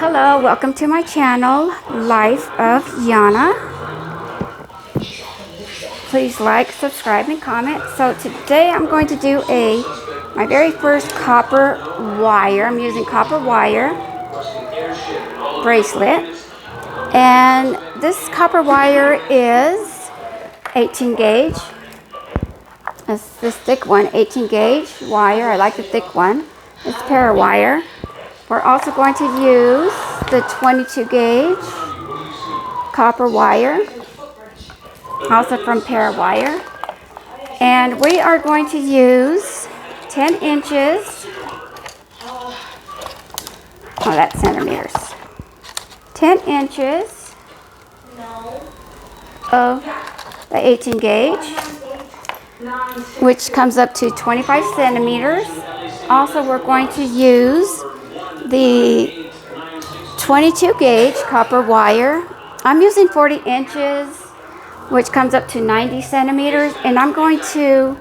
Hello, welcome to my channel, Life of Yana. Please like, subscribe, and comment. So today I'm going to do my very first copper wire. I'm using copper wire bracelet. And this copper wire is 18 gauge. It's this thick one, 18 gauge wire. I like the thick one. It's para wire. We're also going to use the 22 gauge copper wire, also from para wire. And we are going to use 10 inches, oh that's centimeters, 10 inches of the 18 gauge, which comes up to 25 centimeters. Also, we're going to use the 22 gauge copper wire. I'm using 40 inches, which comes up to 90 centimeters, and I'm going to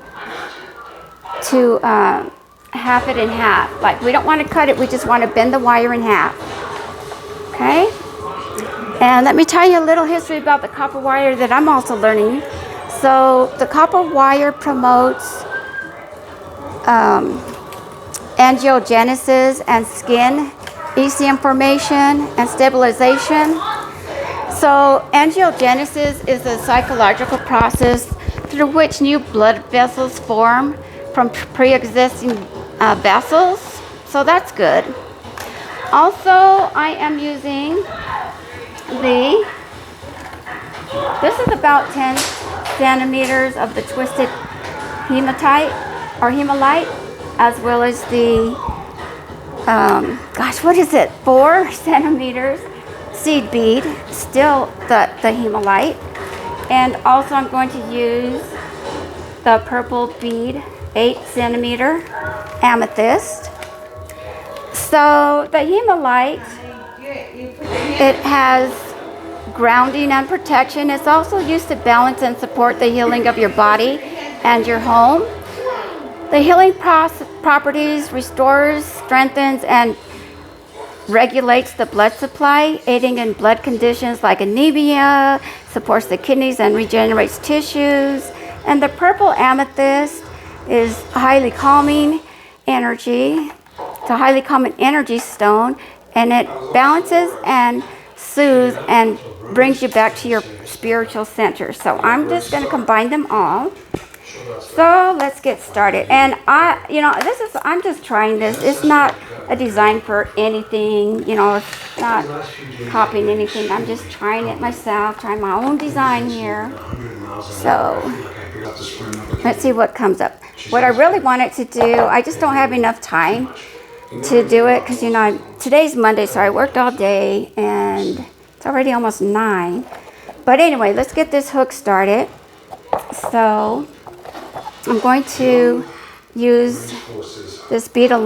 half it in half. Like, we don't want to cut it, we just want to bend the wire in half. Okay? And let me tell you a little history about the copper wire that I'm also learning. So the copper wire promotes angiogenesis and skin ECM formation and stabilization. So angiogenesis is a psychological process through which new blood vessels form from pre-existing vessels. So that's good. Also, I am using this is about 10 centimeters of the twisted hematite or hemalite, as well as the, gosh, what is it, 4 centimeters seed bead, still the hemalite. And also I'm going to use the purple bead, 8 centimeter amethyst. So the hemalite, it has grounding and protection. It's also used to balance and support the healing of your body and your home. The healing properties restores, strengthens, and regulates the blood supply, aiding in blood conditions like anemia, supports the kidneys and regenerates tissues. And the purple amethyst is highly calming energy. It's a highly calming energy stone, and it balances and soothes and brings you back to your spiritual center. So I'm just going to combine them all. So let's get started. And I'm just trying this. It's not a design for anything, it's not copying anything. I'm just trying it myself, trying my own design here. So let's see what comes up. What I really wanted to do, I just don't have enough time to do it because, today's Monday, so I worked all day and it's already almost 9. But anyway, let's get this hook started. So I'm going to use this Beading,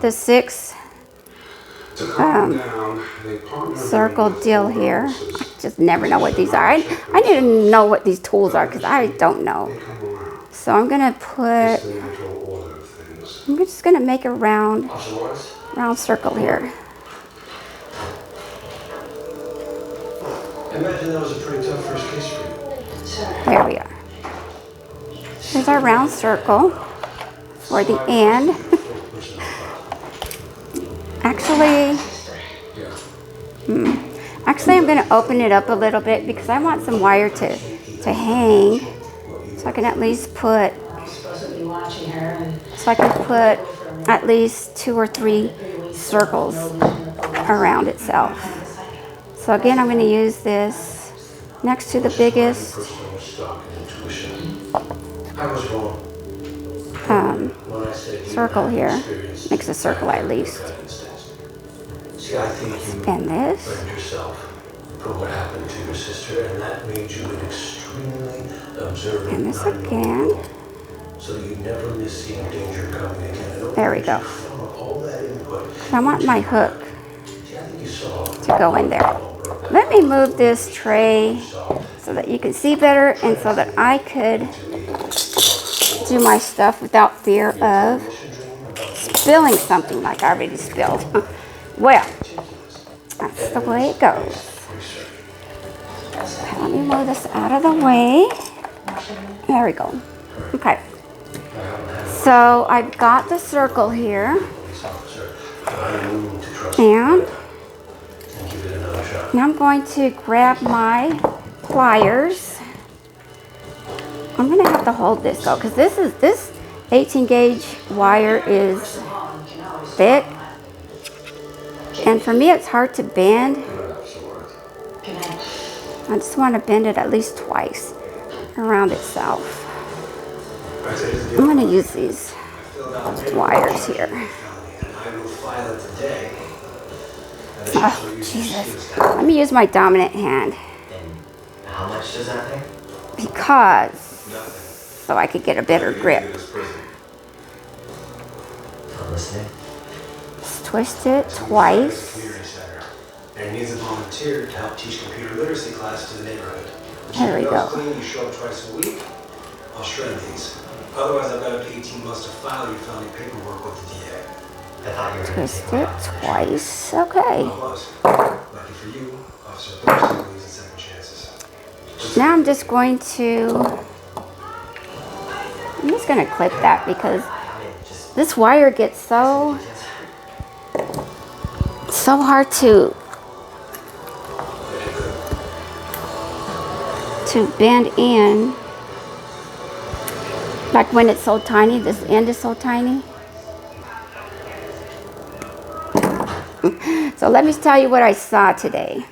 the 6 circle deal here. I just never know what these are. I need to know what these tools are because I don't know. So I'm just going to make a round circle here. Imagine that was a pretty tough first case for you. There we are. Here's our round circle for the end. Actually, I'm going to open it up a little bit because I want some wire to hang, so I can at least put at least 2 or 3 circles around itself. So again, I'm going to use this next to the biggest circle here. Makes a circle at least. And this. And this again. There we go. I want my hook to go in there. Let me move this tray so that you can see better and so that I could do my stuff without fear of spilling something like I already spilled. Well, that's the way it goes. Let me move this out of the way. There we go. Okay. So I've got the circle here. And now I'm going to grab my pliers. I'm going to have to hold this though, because this 18 gauge wire is thick. And for me, it's hard to bend. I just want to bend it at least twice around itself. I'm going to use these wires here. Oh, Jesus. Let me use my dominant hand. How much does that pay? Because, so I could get a better grip. I'm listening. Just twist it twice. And needs a volunteer to help teach computer literacy class to the neighborhood. There we go. Clean, you show up twice a week, I'll shred these. Otherwise, I've got up to 18 months to file your felony paperwork with the DA. I thought you were Twist it twice. Okay. Lucky for you, Officer Thurston believes in second chances. Now I'm just going to, I'm just going to clip that because this wire gets so hard to bend in. Like when it's so tiny, this end is so tiny. So let me tell you what I saw today.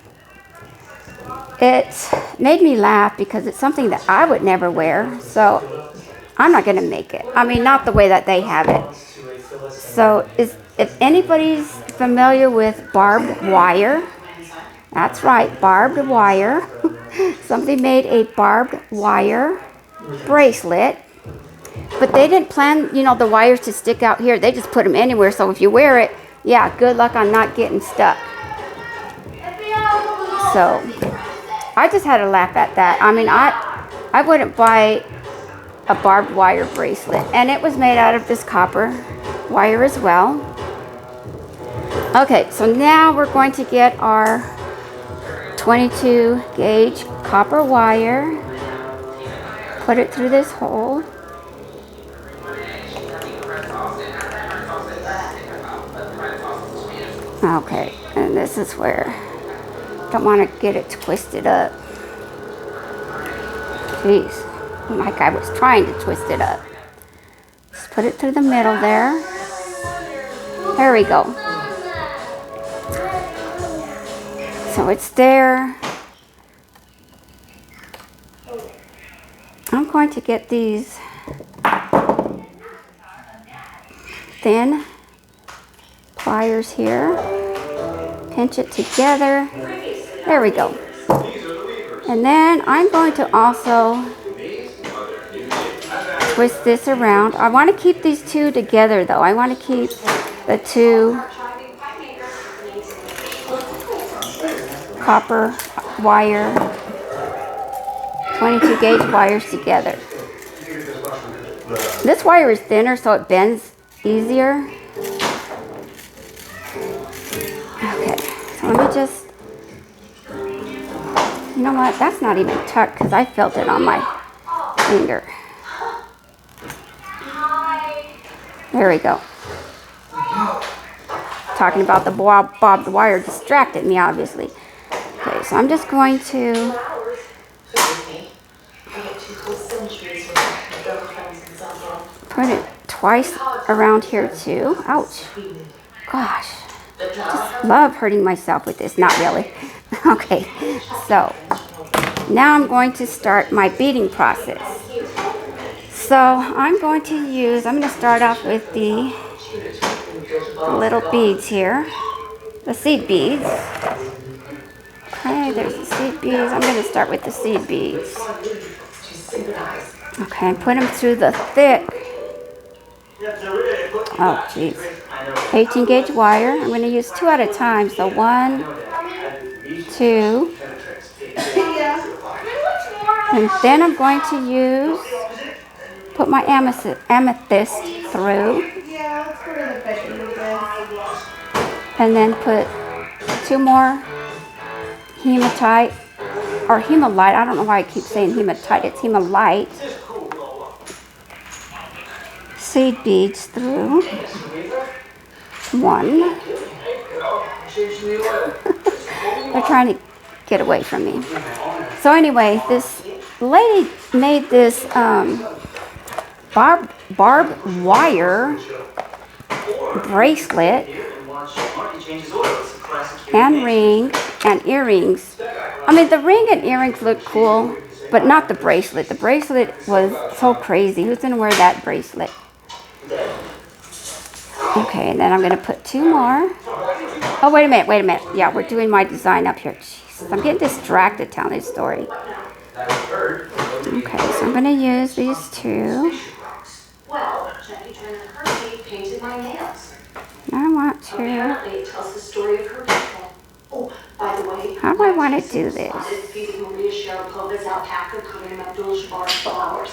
It made me laugh because it's something that I would never wear. So I'm not going to make it. I mean, not the way that they have it. So if anybody's familiar with barbed wire, that's right, barbed wire. Somebody made a barbed wire bracelet. But they didn't plan, you know, the wires to stick out here. They just put them anywhere. So if you wear it, yeah, good luck on not getting stuck. So I just had to laugh at that. I mean, I wouldn't buy a barbed wire bracelet. And it was made out of this copper wire as well. Okay, so now we're going to get our 22 gauge copper wire. Put it through this hole. Okay, and this is where don't want to get it twisted up. Jeez, like I was trying to twist it up. Just put it through the middle there. There we go. So it's there. I'm going to get these thin pliers here, pinch it together. There we go. And then I'm going to also twist this around. I want to keep these two together though. I want to keep the two copper wire, 22 gauge wires together. This wire is thinner so it bends easier. Okay, so let me just, you know what, that's not even tucked because I felt it on my finger. There we go. Talking about the bobbed wire distracted me, obviously. Okay, so I'm just going to put it twice around here too. Ouch. Gosh. Just love hurting myself with this. Not really. Okay, so now I'm going to start my beading process. So I'm going to start off with the little beads here, the seed beads. Okay, there's the seed beads. I'm going to start with the seed beads. Okay, put them through the thick, oh jeez, 18 gauge wire. I'm going to use 2 at a time. So 1, 2, and then I'm going to put my amethyst through, and then put 2 more hematite or hemalite. I don't know why I keep saying hematite. It's hemalite. Seed beads through one. They're trying to get away from me. So anyway, this lady made this barbed wire bracelet and ring and earrings. I mean, the ring and earrings look cool, but not the bracelet. The bracelet was so crazy. Who's gonna wear that bracelet? Okay, and then I'm gonna put two more. Oh, wait a minute. Yeah, we're doing my design up here. Jeez, I'm getting distracted telling this story. Okay, so I'm gonna use these two. Well, Jackie Turner Kirby painted my nails. I want to. Apparently, it tells the story of her people. Oh, by the way, How do I want to do this? spotted feeding Maria Sharapova's alpaca covered in Abdul-Jabbar's flowers.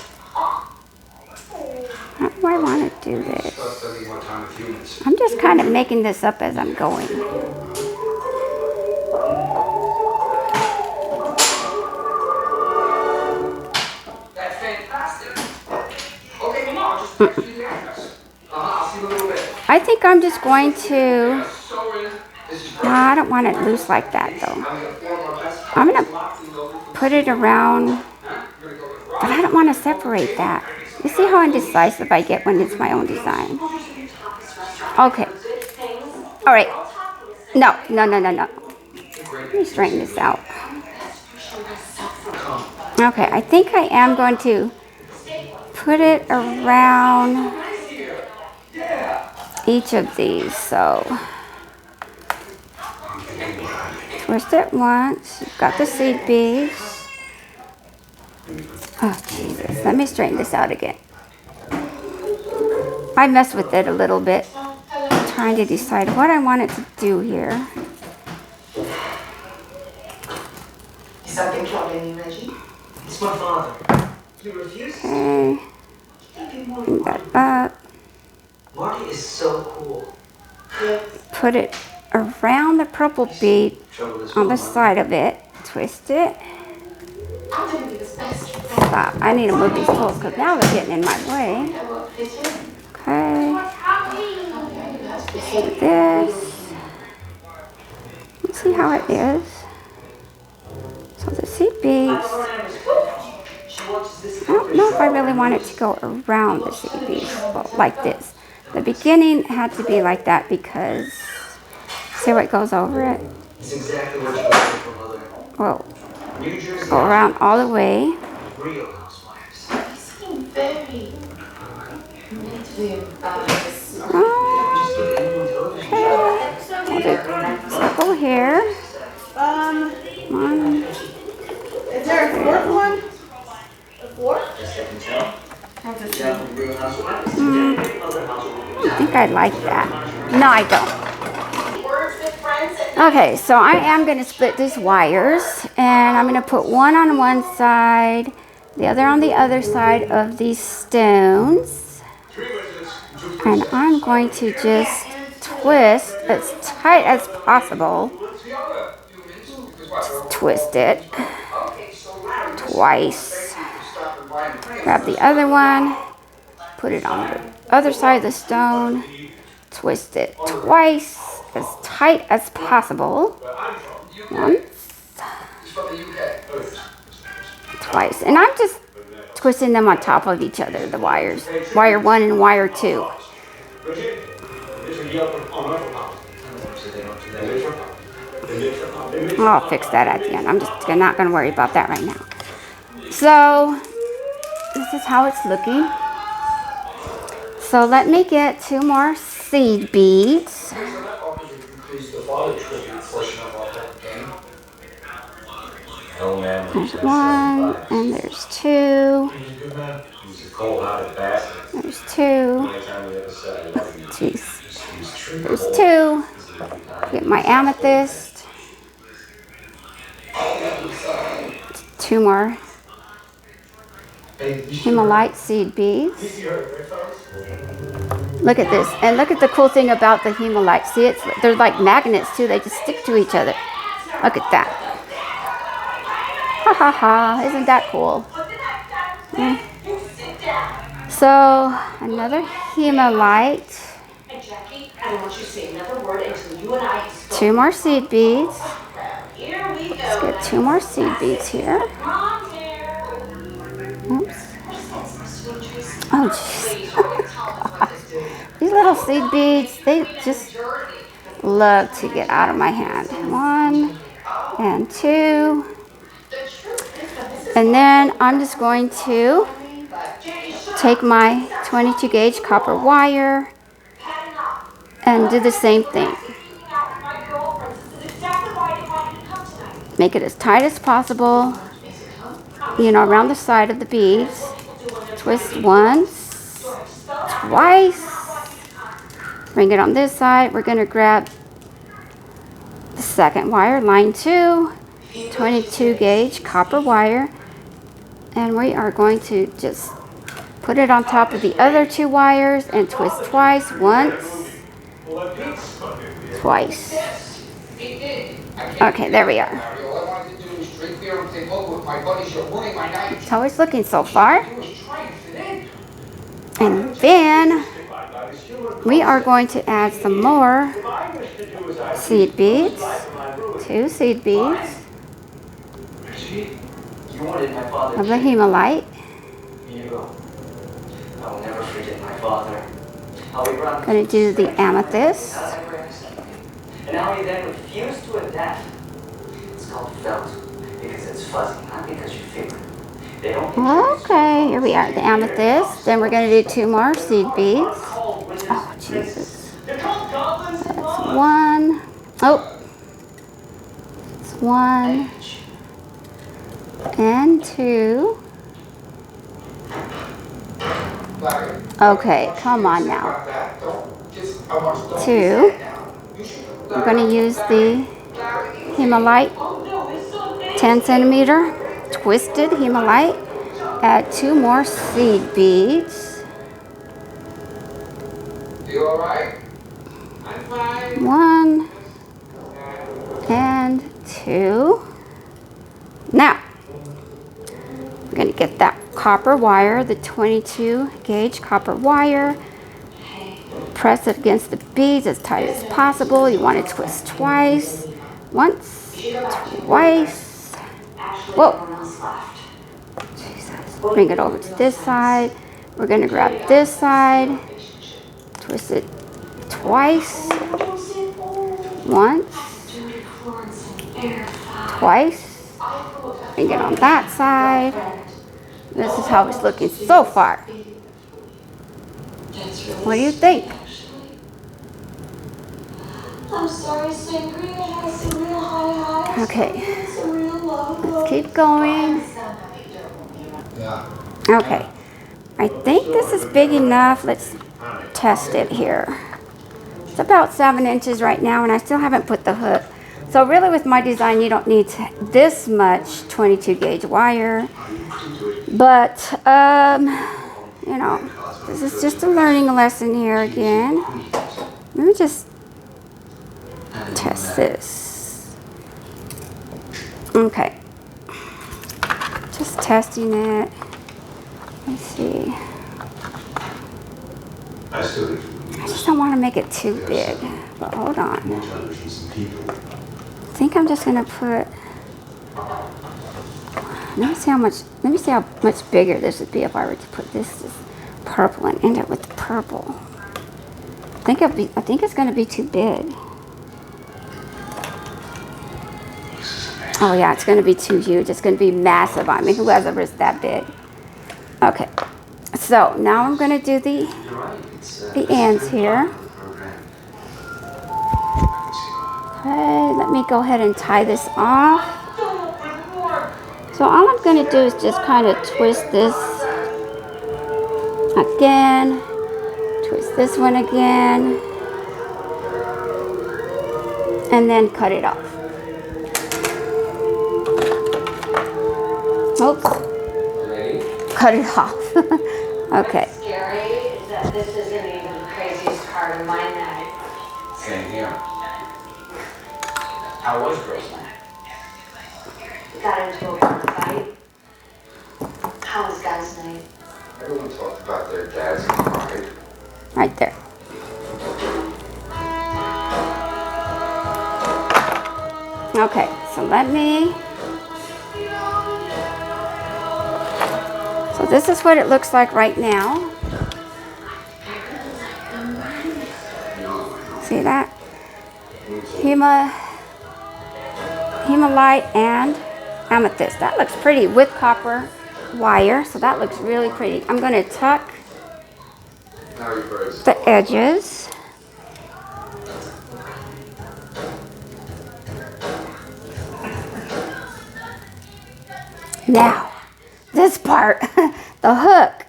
How do I want to do this? I'm just kind of making this up as I'm going. That's fantastic. Okay, Mom, just text me the address. I'll see you in a little bit. I think I'm just going to. Sorry. This is No, I don't want it loose like that though. I'm gonna form our best. I'm gonna put it around, but I don't want to separate that. You see how indecisive I get when it's my own design. Okay. All right. No. Let me straighten this out. Okay, I think I am going to put it around each of these. So twist it once. You've got the seed beads. Oh, Jesus. Let me straighten this out again. I messed with it a little bit, trying to decide what I wanted to do here. Is something troubling you, Reggie? It's my father. He refuses. Okay. Bring that up. Marty is so cool. Put it around the purple bead Trouble is on the Mom. side of it. Twist it. I'm gonna be his best friend. Stop. I need to move these tools because now they're getting in my way. I won't fit in. Okay. Do this. Let's see how it is. So the seed beads. I don't know if I really want it to go around the seed beads, well, like this. The beginning had to be like that because see how it goes over it? It's exactly what you want from Mother. Well, New Jersey. go around all the way. Real housewives. You seem very mentally embarrassed. Just give anyone television. We'll do circle here. One. Is there a fourth one? A fourth? Best I can tell. I'll just Yeah, from Real Housewives. Other housewives. I think I like that. No, I don't. words with friends and Okay, so I am going to split these wires, and I'm going to put one on one side, the other on the other side of these stones. And I'm going to just twist as tight as possible. Just twist it twice. Grab the other one, put it on the other side of the stone, twist it twice as tight as possible. Once, twice. And I'm just twisting them on top of each other, the wires. Wire 1 and wire 2. I'll fix that at the end. I'm just not going to worry about that right now. So, this is how it's looking. So let me get 2 more seed beads. There's 1, and there's 2. There's 2. Jeez. There's 2. Get my amethyst. 2 more Hemaltite seed beads. Look at this. And look at the cool thing about the Hemaltite. See, they're like magnets too. They just stick to each other. Look at that. Ha ha ha, isn't that cool? But the next time you sit down. So, another Hemalite, And Jackie, I don't want you to say another word until you and I have spoken. 2 more seed beads. Here we go. Let's get 2 more seed beads here. Come on, dear. Oops. Sweet Tracy. Oh, jeez. Please, tell us what to do. These little seed beads, they just love to get out of my hand. 1 and 2. And then I'm just going to take my 22 gauge copper wire and do the same thing. Make it as tight as possible, you know, around the side of the beads. Twist once, twice. Bring it on this side. We're going to grab the second wire, line 2, 22 gauge copper wire, and we are going to just put it on top of the other 2 wires and twist twice, once, twice. Okay, there we are. It's how it's looking so far. And then we are going to add some more seed beads, 2 seed beads of the Hemalite. I will never forget my father. How he brought Going to do the amethyst. and how he then refused to adapt. It's called felt because it's fuzzy, not because you feel it. They don't. Okay, here we are, the amethyst. Then we're going to do 2 more seed beads. Oh, Jesus. They're called goblins and That's 1. Oh. It's 1 and 2. Okay, come on now. 2. We're going to use the Hemalite 10 centimeter twisted Hemalite. Add 2 more seed beads. You alright? I'm fine. 1 and 2. Now, we're going to get that copper wire, the 22 gauge copper wire. Press it against the beads as tight as possible. You want to twist twice. Once, twice. Whoa. Jesus. Bring it over to this side. We're going to grab this side. Twist it twice. Once. Twice. Bring it on that side. This is how it's looking so far. What do you think? I'm sorry, Sangria has a real high. Okay, It's a real love. let's keep going. Okay, I think this is big enough. Let's test it here. It's about 7 inches right now, and I still haven't put the hook. So really with my design, you don't need this much 22 gauge wire. But, you know, this is just a learning lesson here again. Let me just test this. Okay. Just testing it. Let's see. I just don't want to make it too big. But hold on. I think I'm just going to put... Let me see how much bigger this would be if I were to put this purple and end it with the purple. I think it's going to be too big. Oh yeah, it's going to be too huge. It's going to be massive. I mean, who has a wrist that big? Okay. So now I'm going to do the ends here. Okay, let me go ahead and tie this off. So all I'm going to do is just kind of twist this again, twist this one again, and then cut it off. Oops, cut it off. Okay. What's scary is that this isn't even the craziest part of my night. Same here. How was Bracelet? got into a bar fight. How was guys' night? Everyone talked about their dads and cried. Right there. Okay, so so this is what it looks like right now. See that? Hemalite and amethyst. That looks pretty with copper wire, so that looks really pretty. I'm going to tuck the edges. Now, this part, the hook.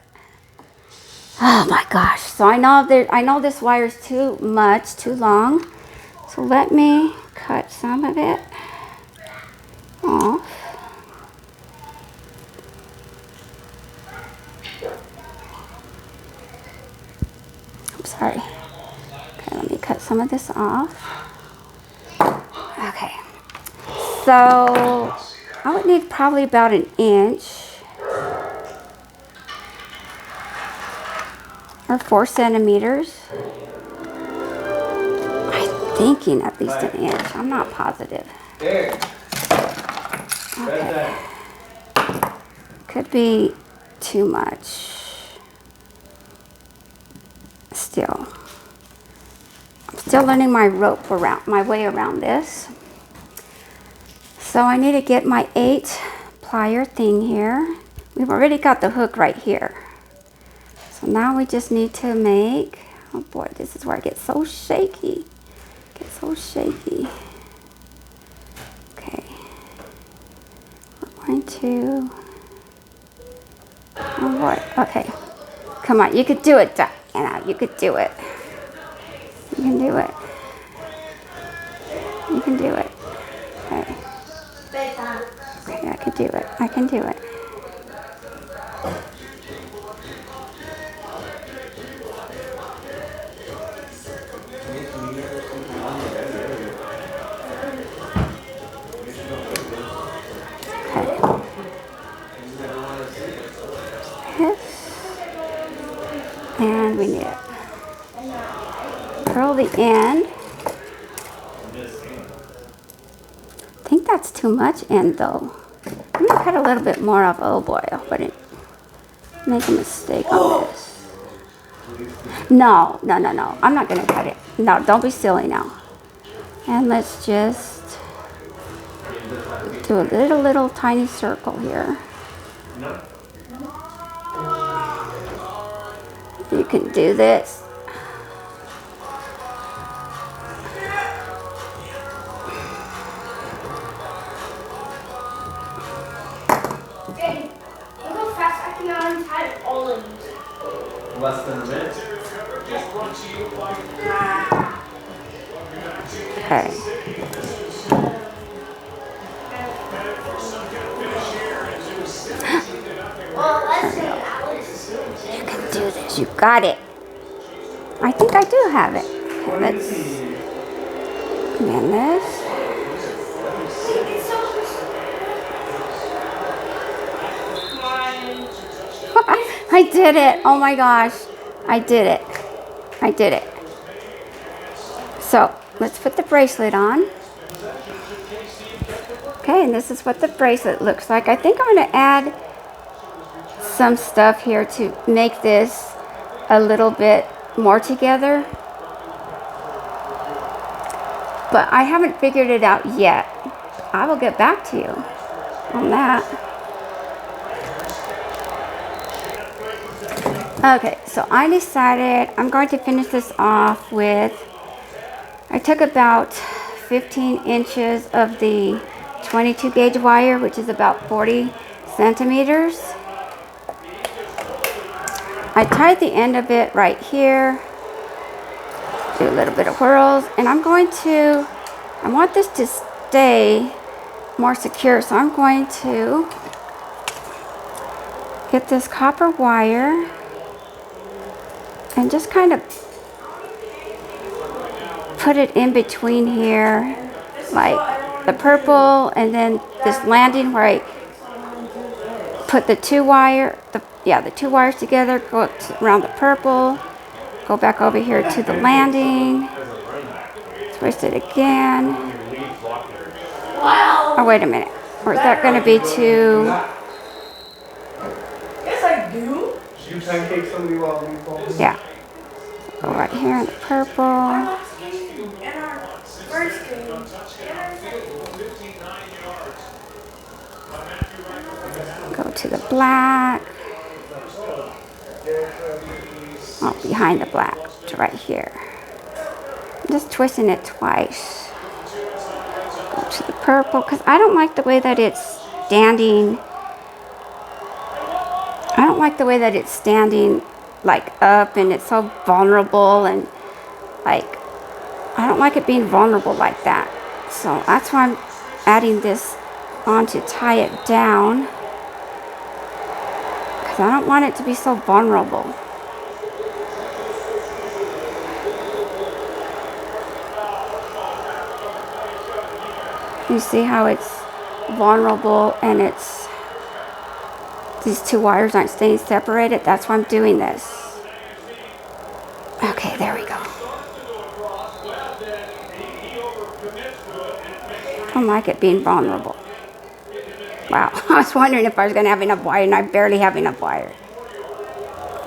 Oh my gosh! So I know this wire is too much, too long. So let me cut some of it off. I'm sorry. Okay, let me cut some of this off. Okay. So I would need probably about 1 inch or 4 centimeters. I'm thinking at least 1 inch. I'm not positive. Okay. Could be too much. Still. I'm still learning my way around this. So I need to get my 8 plier thing here. We've already got the hook right here. So now we just need to make, oh boy, this is where I get so shaky. Okay. We're going to, oh boy, okay. Come on, you could do it, Diana. You could do it. You can do it. You can do it. Okay. Okay, I can do it. I can do it. And we need to curl the end. I think that's too much end though. I'm gonna cut a little bit more off. Oh boy, I hope I didn't make a mistake on this. No. I'm not gonna cut it. No, don't be silly now. And let's just do a little tiny circle here. You can do this. Dang, look how fast I can untie all of these. Less than a minute. Okay. Well, let's say that was. You can do this. You got it. I think I do have it. Okay, let's amend this. I did it. Oh my gosh. I did it. I did it. So let's put the bracelet on. Okay, and this is what the bracelet looks like. I think I'm going to add some stuff here to make this a little bit more together. But I haven't figured it out yet. I will get back to you on that. Okay, so I decided I'm going to finish this off with, I took about 15 inches of the 22 gauge wire, which is about 40 centimeters. I tied the end of it right here, do a little bit of whirls, and I want this to stay more secure, so I'm going to get this copper wire and just kind of put it in between here, like the purple, and then this landing where I put the two wires together, go around the purple, go back over here to the landing, twist it again. Oh, wait a minute. Or is that going to be too... Yes, I do. You pancake somebody while we fall? Yeah. Go right here in the purple. In our first game. Go to the black. Oh, behind the black to right here. I'm just twisting it twice. Go to the purple, because I don't like the way that it's standing. I don't like the way that it's standing like up and it's so vulnerable, and like I don't like it being vulnerable like that. So that's why I'm adding this on to tie it down, because I don't want it to be so vulnerable. You see how it's vulnerable and it's these two wires aren't staying separated? That's why I'm doing this. Okay, there we go. I don't like it being vulnerable. Wow, I was wondering if I was going to have enough wire, and I barely have enough wire.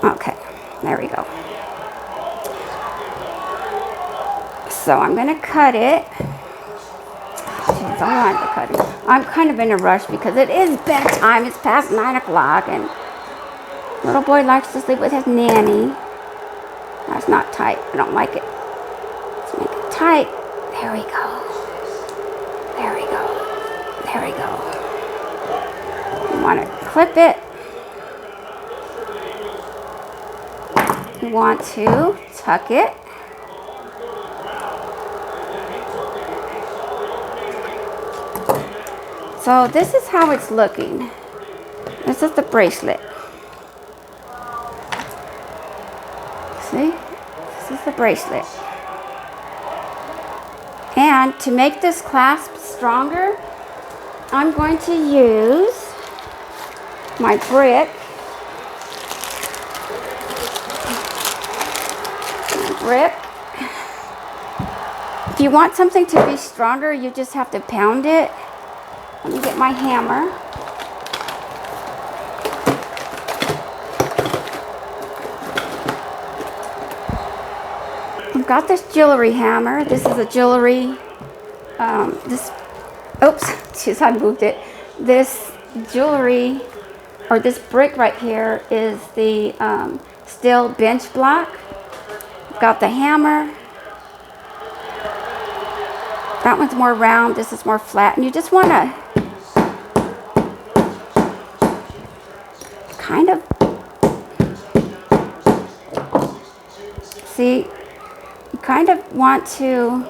Okay, there we go. So I'm going to cut it. Jeez, I want to cut it. I'm kind of in a rush because it is bedtime. It's past 9 o'clock, and little boy likes to sleep with his nanny. That's not tight. I don't like it. Let's make it tight. There we go. There we go. There we go. You want to clip it. You want to tuck it. So this is how it's looking. This is the bracelet. See? This is the bracelet. And to make this clasp stronger, I'm going to use my brick. If you want something to be stronger, you just have to pound it. Let me get my hammer. I've got this jewelry hammer. This is a jewelry, oops, jeez, I moved it. This jewelry, or this brick right here, is the steel bench block. I've got the hammer. That one's more round, this is more flat, and you just want to kind of, see, you kind of want to,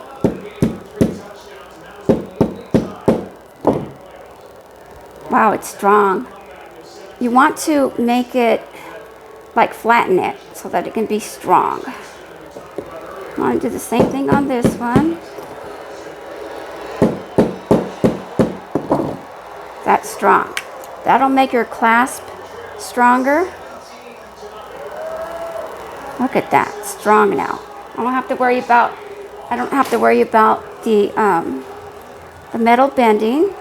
wow, it's strong. You want to make it, like flatten it, so that it can be strong. I want to do the same thing on this one. That's strong. That'll make your clasp stronger. Look at that, strong now. I don't have to worry about the metal bending.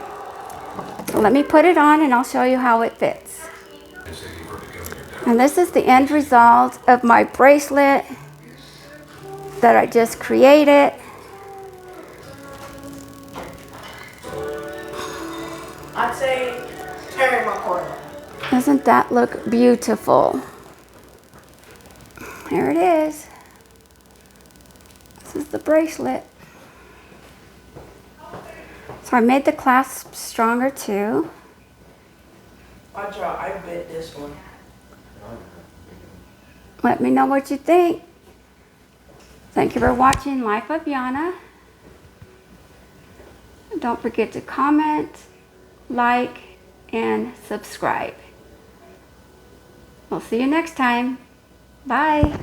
So let me put it on and I'll show you how it fits. And this is the end result of my bracelet that I just created. I'd say tearing my corner. Doesn't that look beautiful? There it is. This is the bracelet. So I made the clasp stronger too. I bit this one. Let me know what you think. Thank you for watching Life of Yana. Don't forget to comment, like, and subscribe. We'll see you next time. Bye.